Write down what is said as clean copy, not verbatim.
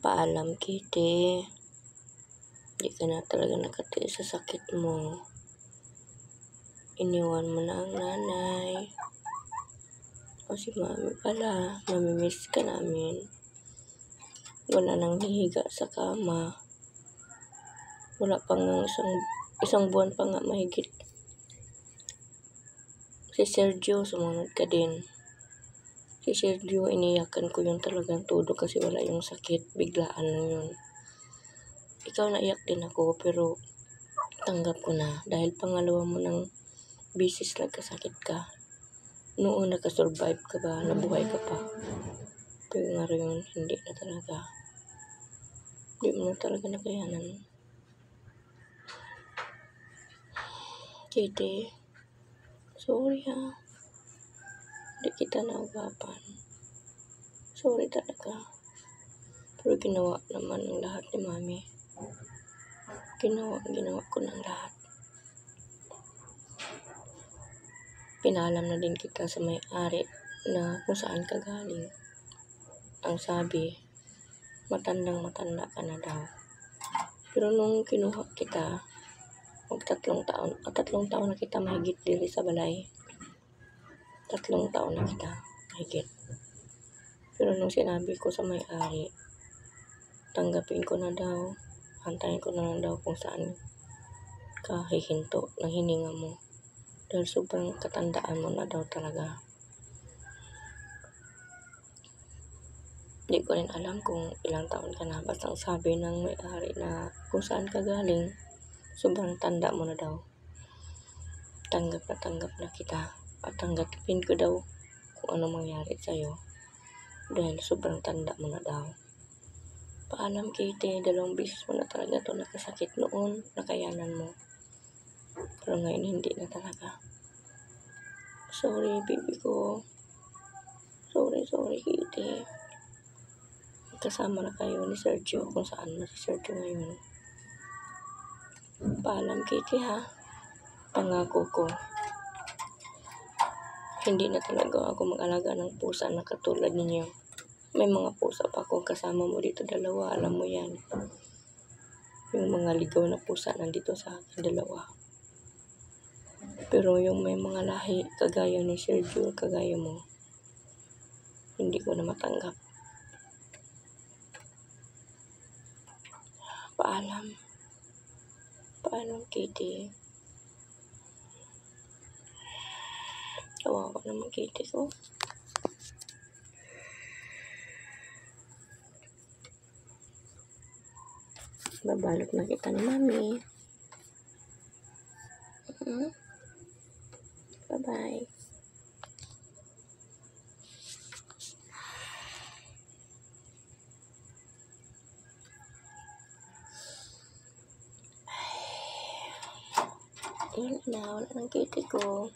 Paalam, Kitty. Di ka na talaga nakatiis sa sakit mo. Iniwan mo na ang nanay. O si mami pala, mamimiss ka namin. Wala nang hihiga sa kama. Wala pang isang buwan pa nga mahigit. Si Sergio, sumunod ka din. Si Sergio, iniyakan ko yung talagang todo kasi wala yung sakit. Biglaan lang yun. Ikaw naiyak din ako pero tanggap ko na dahil pangalawa mo ng bisis nagkasakit ka. Noon nakasurvive ka ba, nabuhay ka pa. Pero ngayon, hindi na talaga. Hindi mo na talaga nakayanan. Kitty, sorry ha. Hindi kita naugapan. Sorry talaga. Pero ginawa naman ng lahat ni mami. Ginawa ko ng lahat. Pinalam na din kita sa may-ari na kung saan ka galing. Ang sabi, matandang-matanda ka na daw. Pero nung kinuha kita, tatlong taon na kita mahigit diri sa balay. 3 taon na kita mahigit. Pero nung sinabi ko sa may-ari, tanggapin ko na daw, hantayin ko na lang daw kung saan ka hihinto ng hininga mo. Dahil sobrang katandaan mo na daw talaga. Hindi ko rin alam kung ilang taon ka na. Basta ang sabi ng may-ari na kung saan ka galing, sobrang tanda mo na daw. Tanggap na kita. At tanggapin ko daw kung ano mangyari sa'yo. Dahil sobrang tanda mo na daw. Paalam, Kitty, 2 beses mo na talaga ito nakasakit noon. Nakayanan mo. Pero ngayon hindi na talaga. Sorry, baby ko. Sorry, Kitty. Kasama na kayo ni Sergio kung saan na si Sergio ngayon. Paalam, Kitty, ha. Pangako ko. Hindi na talaga ako mag-alaga ng pusa na katulad ninyo. May mga pusa pa akong kasama mo dito, 2. Alam mo yan. Yung mga ligaw na pusa nandito sa akin, 2. Pero yung may mga lahi, kagaya ni Sergio, kagaya mo, hindi ko na matanggap. Paalam, Kitty. Kawawa naman, Kitty ko. Babalot na kita ni mami. Bye-bye. Wala ng Kitty ko.